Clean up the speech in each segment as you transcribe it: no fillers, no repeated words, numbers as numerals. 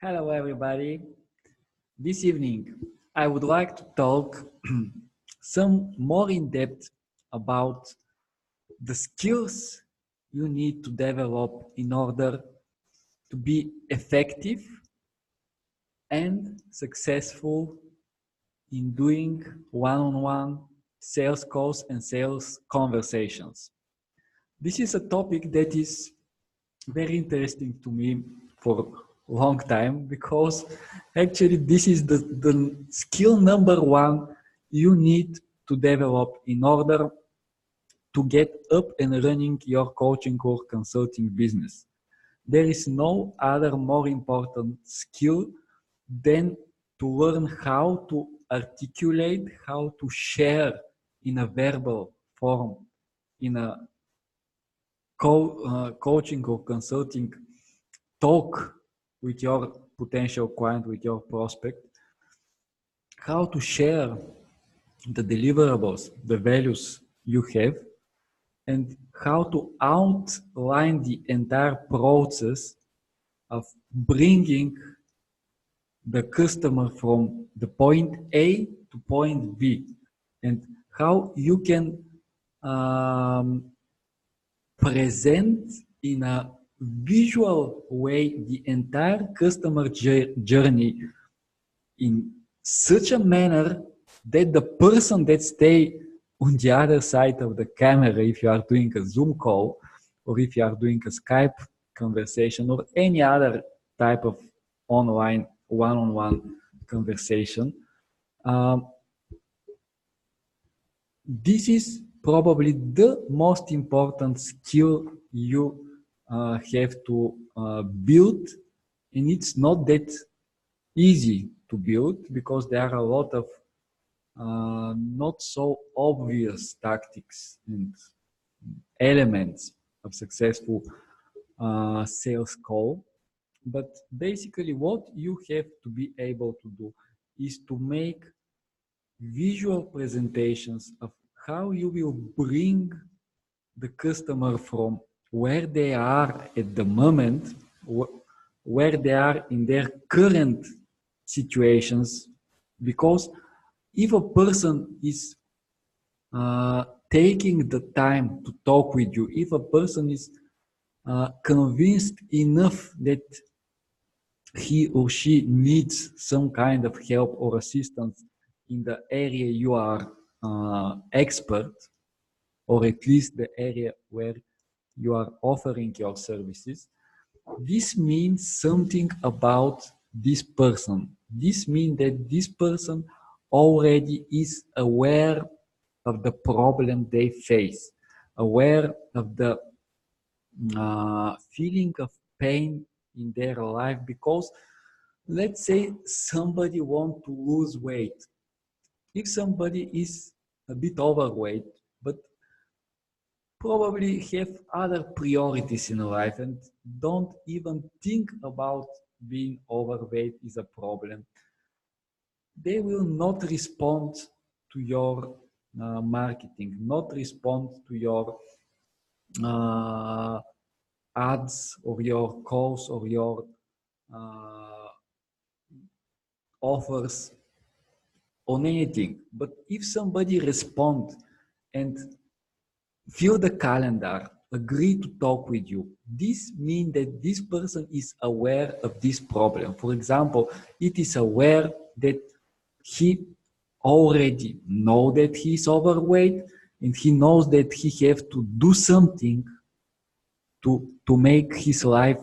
Hello, everybody. This evening, I would like to talk some more in depth about the skills you need to develop in order to be effective and successful in doing one-on-one sales calls and sales conversations. This is a topic that is very interesting to me for a long time because actually this is the skill number one you need to develop in order to get up and running your coaching or consulting business. There is no other more important skill than to learn how to articulate, how to share in a verbal form, in a coaching or consulting talk with your potential client, with your prospect, how to share the deliverables, the values you have, and how to outline the entire process of bringing the customer from the point A to point B, and how you can present in a visual way the entire customer journey in such a manner that the person that stay on the other side of the camera, if you are doing a Zoom call or if you are doing a Skype conversation or any other type of online one-on-one conversation, this is probably the most important skill you have to build, and it's not that easy to build because there are a lot of not so obvious tactics and elements of successful sales call. But basically what you have to be able to do is to make visual presentations of how you will bring the customer from where they are at the moment, where they are in their current situations. Because if a person is taking the time to talk with you, if a person is convinced enough that he or she needs some kind of help or assistance in the area you are expert, or at least the area where you are offering your services, this means something about this person. This means that this person already is aware of the problem they face, aware of the feeling of pain in their life. Because let's say somebody wants to lose weight. If somebody is a bit overweight, but probably have other priorities in life and don't even think about being overweight is a problem, they will not respond to your marketing, not respond to your ads or your calls or your offers on anything. But if somebody responds and fill the calendar, agree to talk with you, this means that this person is aware of this problem. For example, it is aware that he already knows that he's overweight and he knows that he have to do something to make his life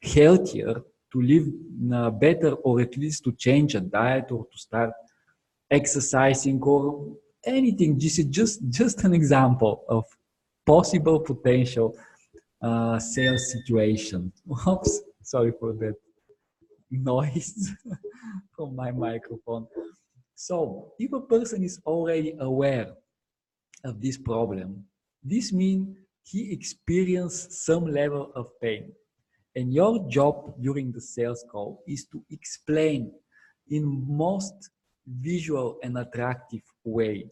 healthier, to live better, or at least to change a diet or to start exercising or anything. This is just an example of possible potential sales situation. Oops, sorry for that noise from my microphone. So if a person is already aware of this problem, this means he experienced some level of pain. And your job during the sales call is to explain in most visual and attractive way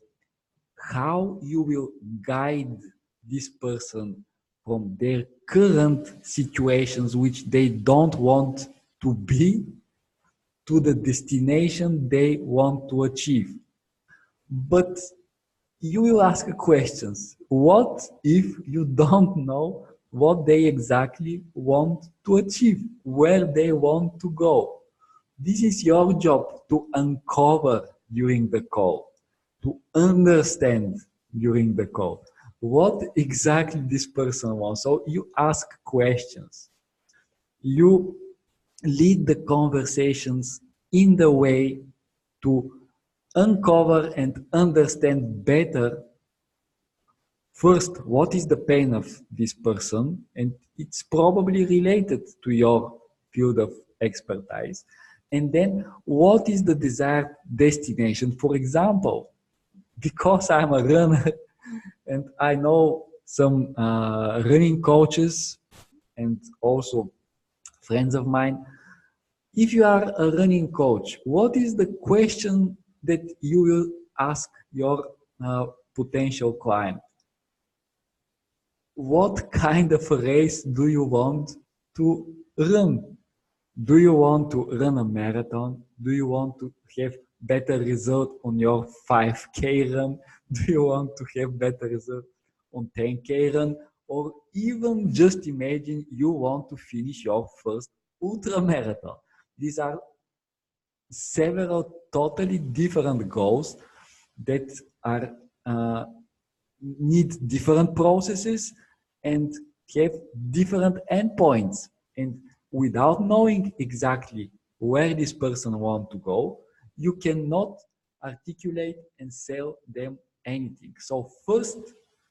how you will guide this person from their current situations, which they don't want to be, to the destination they want to achieve. But you will ask questions. What if you don't know what they exactly want to achieve, where they want to go? This is your job to uncover during the call, to understand during the call what exactly this person wants. So you ask questions. You lead the conversations in the way to uncover and understand better first what is the pain of this person, and it's probably related to your field of expertise, and then what is the desired destination. For example, because I'm a runner and I know some running coaches and also friends of mine, if you are a running coach, what is the question that you will ask your potential client? What kind of a race do you want to run? Do you want to run a marathon? Do you want to have better result on your 5K run? Do you want to have better result on 10K run? Or even just imagine you want to finish your first ultra marathon. These are several totally different goals that are need different processes and have different endpoints. And without knowing exactly where this person wants to go, you cannot articulate and sell them anything. So first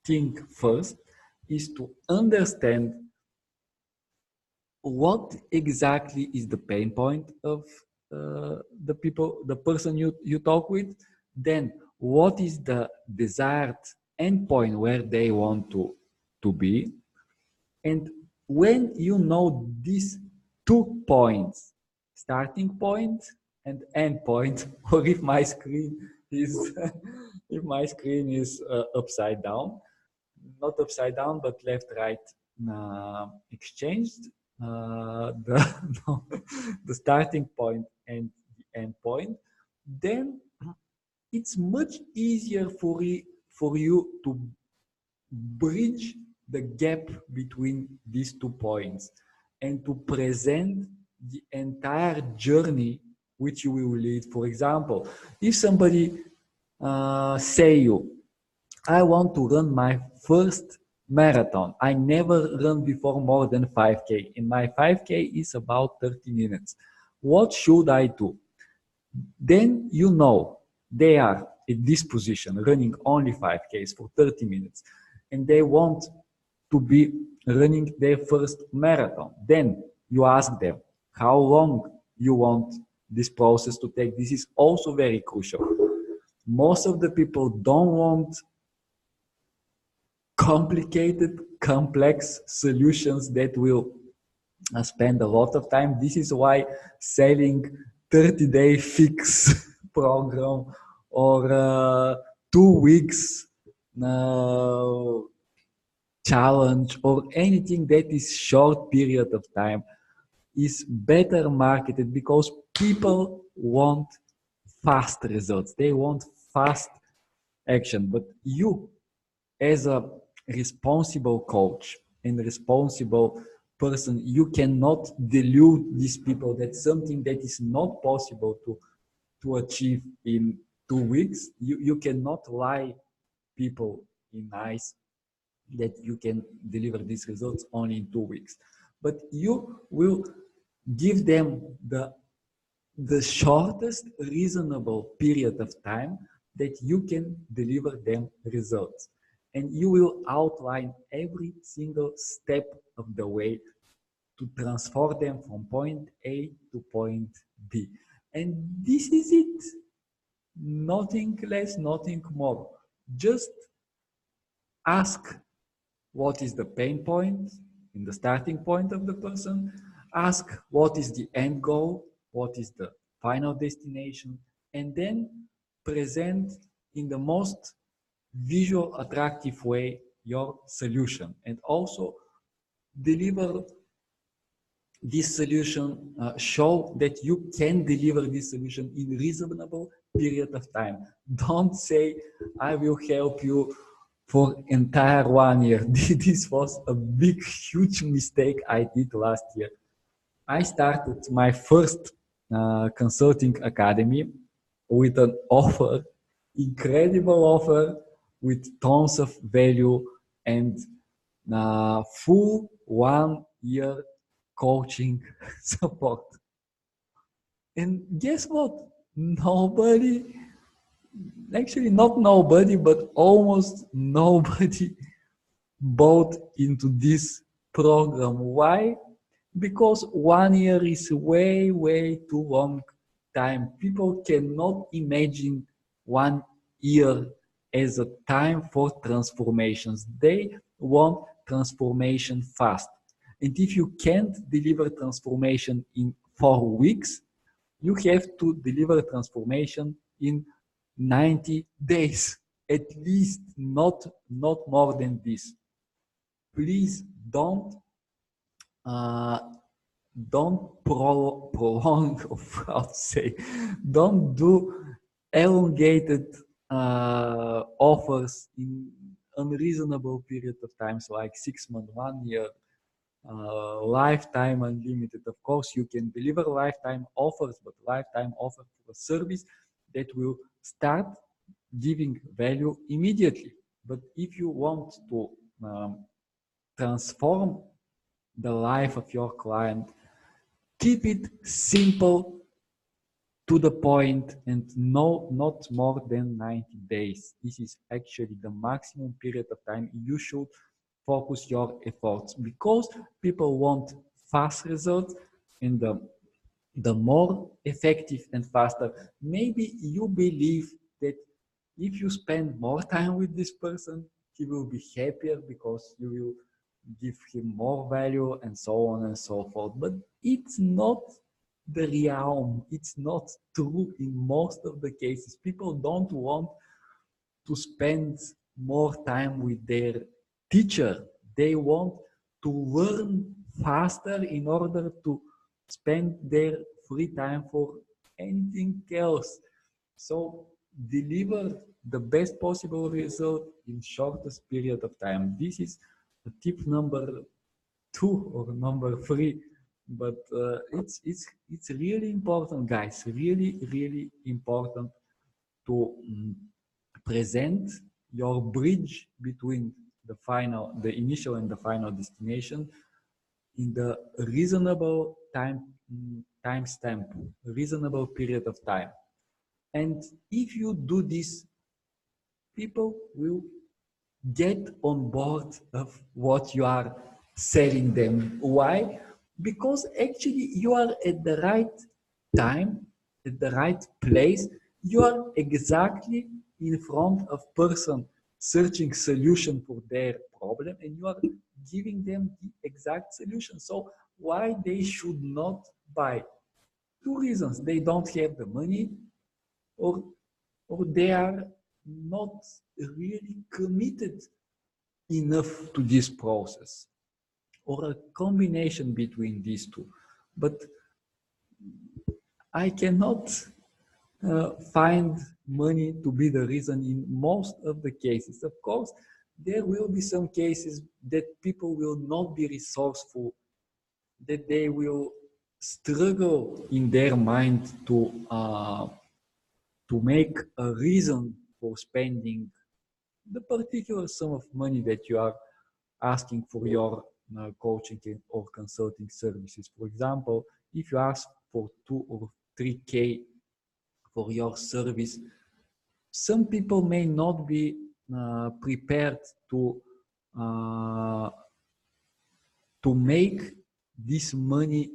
thing first is to understand what exactly is the pain point of the person you talk with. Then what is the desired endpoint where they want to be. And when you know these 2 points, starting point and end point, or if my screen is if my screen is upside down, not upside down, but left right exchanged, the no, the starting point and the end point, then it's much easier for you to bridge the gap between these 2 points and to present the entire journey which you will lead. For example, if somebody say you, I want to run my first marathon. I never run before more than 5K, and my 5K is about 30 minutes. What should I do? Then you know they are in this position, running only 5Ks for 30 minutes, and they want to be running their first marathon. Then you ask them how long you want this process to take. This is also very crucial. Most of the people don't want complicated, complex solutions that will spend a lot of time. This is why selling 30-day fix program or 2 weeks challenge or anything that is short period of time is better marketed, because people want fast results. They want fast action. But you, as a responsible coach and responsible person, you cannot delude these people that something that is not possible to achieve in 2 weeks. You cannot lie people in eyes that you can deliver these results only in 2 weeks. But you will give them the shortest reasonable period of time that you can deliver them results. And you will outline every single step of the way to transform them from point A to point B. And this is it. Nothing less, nothing more. Just ask what is the pain point in the starting point of the person. Ask what is the end goal, what is the final destination, and then present in the most visual attractive way your solution, and also deliver this solution, show that you can deliver this solution in reasonable period of time. Don't say, I will help you for entire 1 year. This was a big, huge mistake I did last year. I started my first consulting academy with an offer, incredible offer with tons of value and full 1 year coaching support. And guess what? Nobody, actually not nobody, but almost nobody bought into this program. Why? Because 1 year is way, way too long time. People cannot imagine 1 year as a time for transformations. They want transformation fast. And if you can't deliver transformation in 4 weeks, you have to deliver transformation in 90 days, at least, not more than this. Please uh, don't prolong, or how to say, don't do elongated offers in unreasonable period of times, like 6 months, 1 year, lifetime unlimited. Of course, you can deliver lifetime offers, but lifetime offer for a service that will start giving value immediately. But if you want to transform the life of your client, keep it simple, to the point, and not more than 90 days. This is actually the maximum period of time you should focus your efforts, because people want fast results, and the more effective and faster. Maybe you believe that if you spend more time with this person, he will be happier because you will give him more value, and so on and so forth. But it's not the realm. It's not true in most of the cases. People don't want to spend more time with their teacher. They want to learn faster in order to spend their free time for anything else. So deliver the best possible result in shortest period of time. This is a tip number 2 or number 3, but it's really important, guys. Really important to present your bridge between the initial and the final destination in the reasonable time stamp, reasonable period of time. And if you do this, people will get on board of what you are selling them. Why? Because actually you are at the right time, at the right place. You are exactly in front of person searching solution for their problem, and you are giving them the exact solution. So why they should not buy? Two reasons: they don't have the money, or they are not really committed enough to this process, or a combination between these two. But I cannot find money to be the reason in most of the cases. Of course, there will be some cases that people will not be resourceful, that they will struggle in their mind to make a reason for spending the particular sum of money that you are asking for your coaching or consulting services. For example, if you ask for 2 or 3K for your service, some people may not be prepared uh, to make this money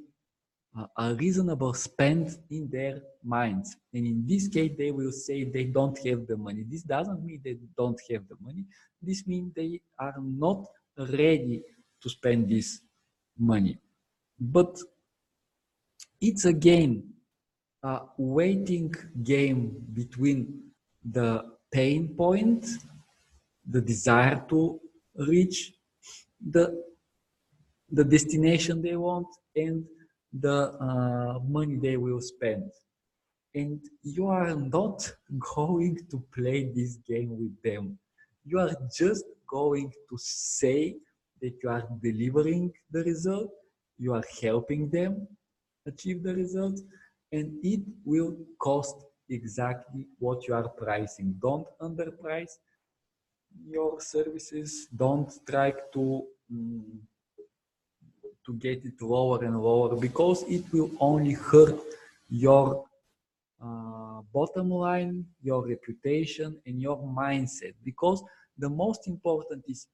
a reasonable spend in their minds. And in this case, they will say they don't have the money. This doesn't mean they don't have the money. This means they are not ready to spend this money. But it's a game, a waiting game between the pain point, the desire to reach the the destination they want, and the money they will spend. And you are not going to play this game with them. You are just going to say that you are delivering the result, you are helping them achieve the result, and it will cost exactly what you are pricing. Don't underprice your services. Don't try to get it lower and lower, because it will only hurt your bottom line, your reputation, and your mindset. Because the most important is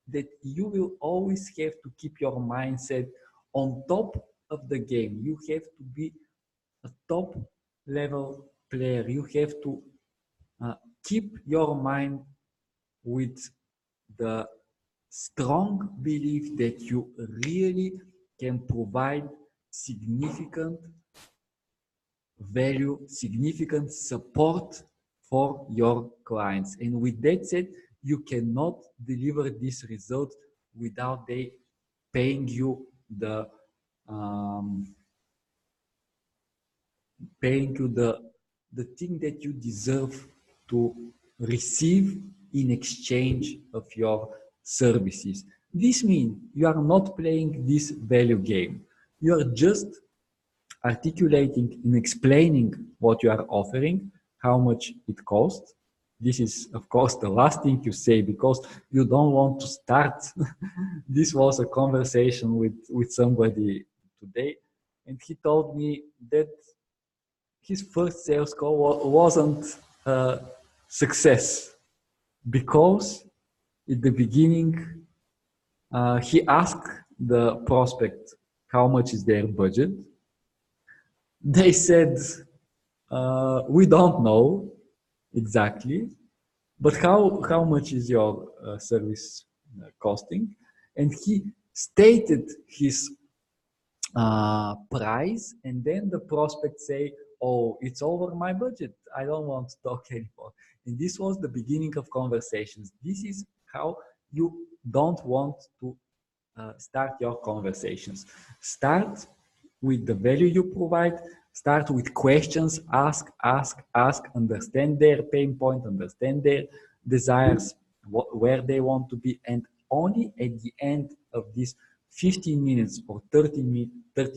that you will always have to keep your mindset on top of the game. You have to be a top level player. You have to keep your mind with the strong belief that you really can provide significant value, significant support for your clients. And with that said, you cannot deliver this result without they paying you um, the thing that you deserve to receive in exchange of your services. This means you are not playing this value game. You are just articulating and explaining what you are offering, how much it costs. This is, of course, the last thing you say, because you don't want to start. This was a conversation with somebody today, and he told me that his first sales call wasn't a success because at the beginning he asked the prospect how much is their budget. They said, we don't know exactly, but how much is your service costing? And he stated his price, and then the prospect say, oh, it's over my budget, I don't want to talk anymore. And this was the beginning of conversations. This is how you don't want to start your conversations. Start with the value you provide. Start with questions. Ask, understand their pain point, understand their desires, where they want to be. And only at the end of this 15 minutes or 30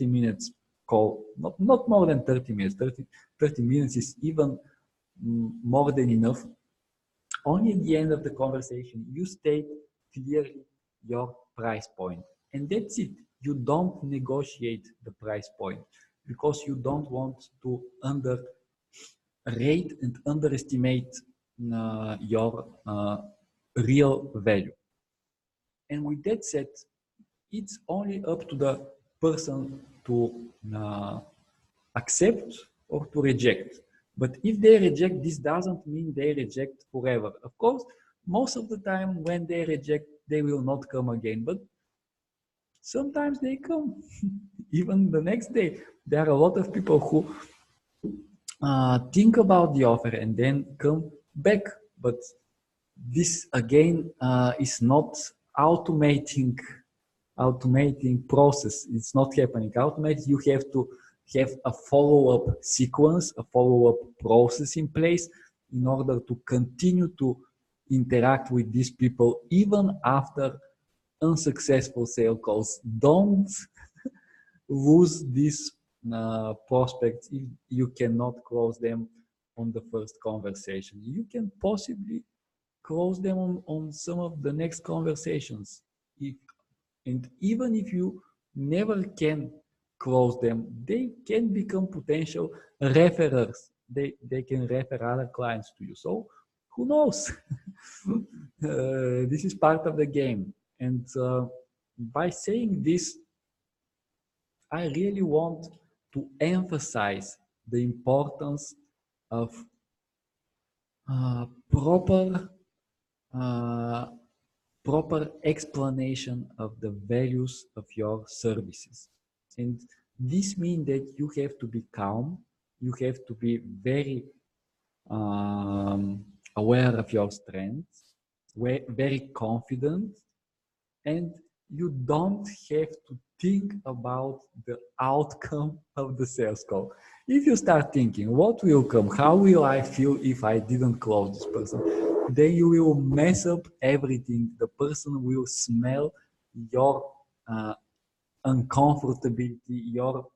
minutes call, not more than 30 minutes, 30 minutes is even more than enough. Only at the end of the conversation, you state clearly your price point. And that's it. You don't negotiate the price point because you don't want to underrate and underestimate your real value. And with that said, it's only up to the person to accept or to reject. But if they reject, this doesn't mean they reject forever. Of course, most of the time when they reject, they will not come again. But sometimes they come, even the next day. There are a lot of people who think about the offer and then come back. But this again is not automating process. It's not happening automated. You have to have a follow-up sequence, a follow-up process in place in order to continue to interact with these people even after unsuccessful sale calls. Don't lose these prospects if you cannot close them on the first conversation. You can possibly close them on some of the next conversations. And even if you never can close them, they can become potential referrers. They can refer other clients to you. So who knows? This is part of the game. And by saying this, I really want to emphasize the importance of proper proper explanation of the values of your services. And this means that you have to be calm, you have to be very aware of your strengths, very confident, and you don't have to think about the outcome of the sales call. If you start thinking, what will come? How will I feel if I didn't close this person? Then you will mess up everything. The person will smell your uncomfortability, your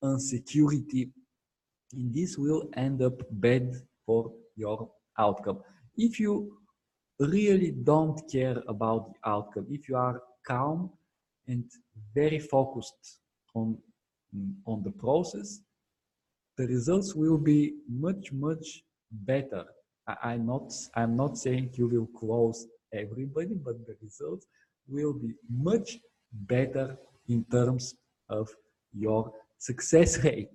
insecurity, and this will end up bad for your outcome. If you really don't care about the outcome, if you are calm and very focused on, on the process, the results will be much better. I'm not saying you will close everybody, but the results will be much better in terms of your success rate.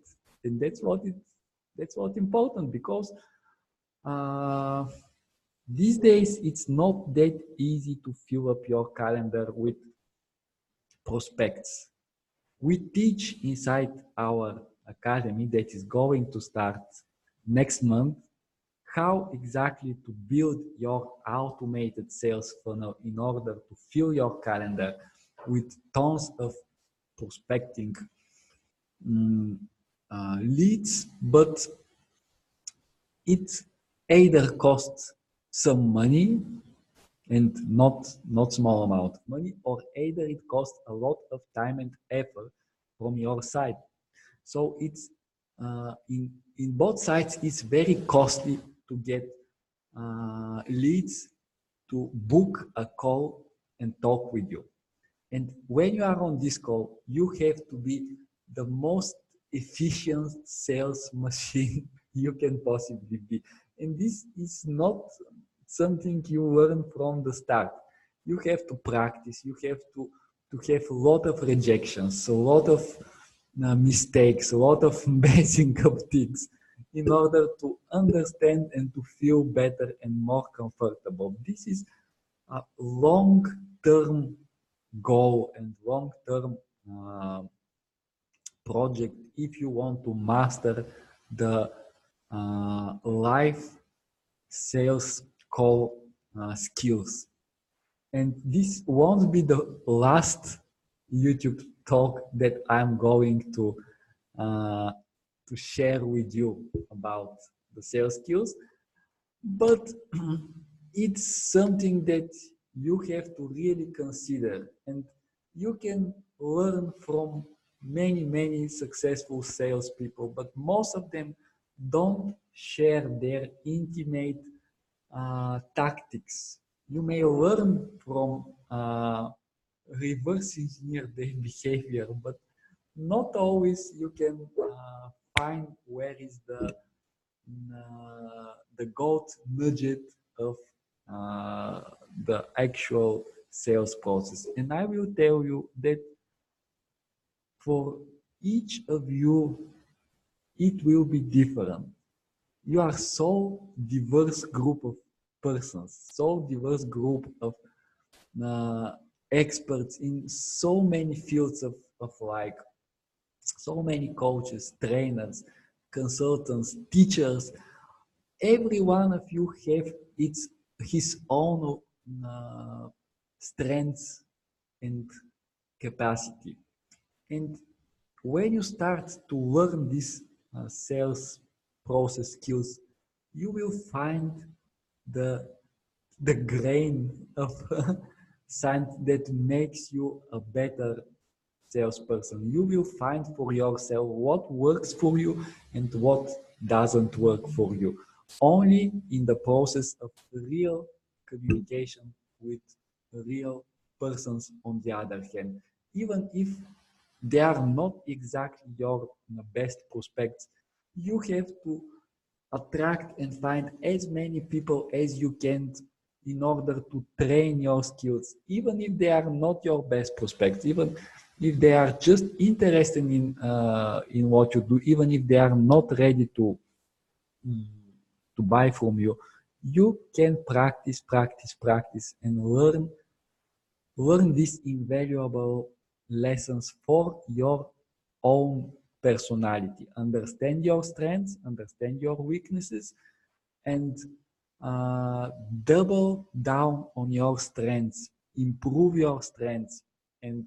And that's what important, because uh, these days it's not that easy to fill up your calendar with prospects. We teach inside our academy that is going to start next month how exactly to build your automated sales funnel in order to fill your calendar with tons of prospecting leads, but it either costs some money and not small amount of money, or either it costs a lot of time and effort from your side. So it's in both sides, it's very costly to get leads to book a call and talk with you. And when you are on this call, you have to be the most efficient sales machine you can possibly be. And this is not something you learn from the start. You have to practice, you have to have a lot of rejections, a lot of mistakes, a lot of messing up things in order to understand and to feel better and more comfortable. This is a long-term goal and long-term project if you want to master the live sales call skills. And this won't be the last YouTube talk that I'm going to share with you about the sales skills, but it's something that you have to really consider, and you can learn from many successful salespeople, but most of them don't share their intimate tactics. You may learn from reverse engineer their behavior, but not always you can find where is the goat nugget of uh, the actual sales process. And I will tell you that for each of you, it will be different. You are so diverse group of persons, so diverse group of uh, experts in so many fields of like so many coaches, trainers, consultants, teachers. Every one of you have his own strengths and capacity. And when you start to learn these sales process skills, you will find the the grain of science that makes you a better salesperson. You will find for yourself what works for you and what doesn't work for you. Only in the process of real communication with real persons on the other hand. Even if they are not exactly your best prospects, you have to attract and find as many people as you can in order to train your skills, even if they are not your best prospects, even if they are just interested in what you do, even if they are not ready to buy from you, you can practice, and learn these invaluable lessons for your own personality. Understand your strengths, understand your weaknesses, and double down on your strengths improve your strengths and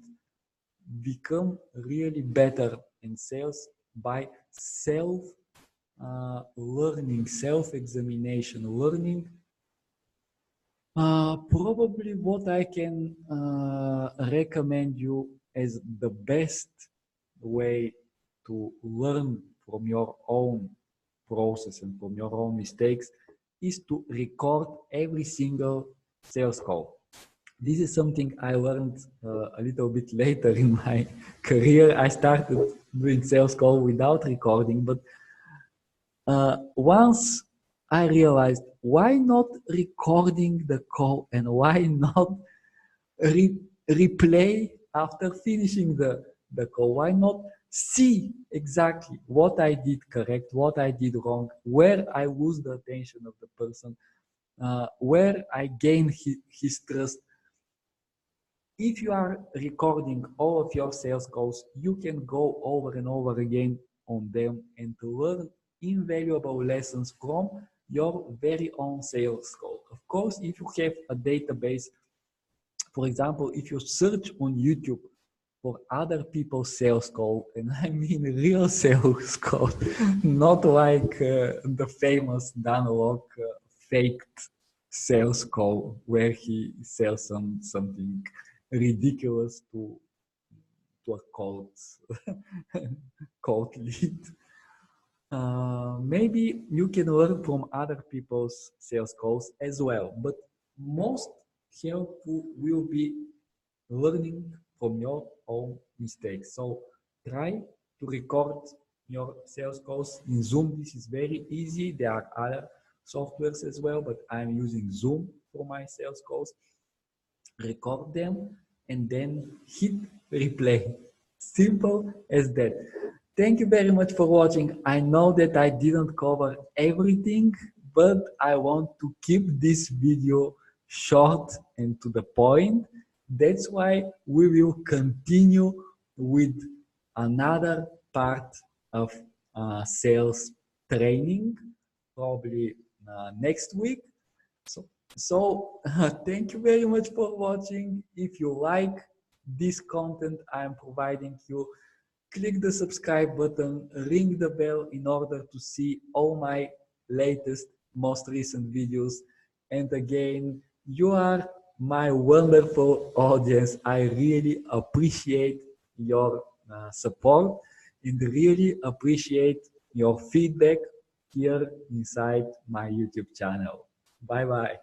become really better in sales by self learning, self-examination, learning. Probably what I can recommend you as the best way to learn from your own process and from your own mistakes is to record every single sales call. This is something I learned a little bit later in my career. I started doing sales call without recording, but once I realized, why not recording the call and why not replay after finishing the call? Why not see exactly what I did correct, what I did wrong, where I lose the attention of the person, where I gain his trust. If you are recording all of your sales calls, you can go over and over again on them and to learn invaluable lessons from your very own sales call. Of course, if you have a database, for example, if you search on YouTube for other people's sales call, and I mean real sales call, not like the famous Dan Lok faked sales call where he sells something ridiculous to a cold cold lead. Maybe you can learn from other people's sales calls as well, but most helpful will be learning from your own mistakes. So try to record your sales calls in Zoom. This is very easy. There are other softwares as well, but I'm using Zoom for my sales calls. Record them and then hit replay. Simple as that. Thank you very much for watching. I know that I didn't cover everything, but I want to keep this video short and to the point. That's why we will continue with another part of sales training, probably next week. So thank you very much for watching. If you like this content I'm providing you, click the subscribe button, ring the bell in order to see all my latest, most recent videos. And again, you are my wonderful audience. I really appreciate your support and really appreciate your feedback here inside my YouTube channel. Bye bye.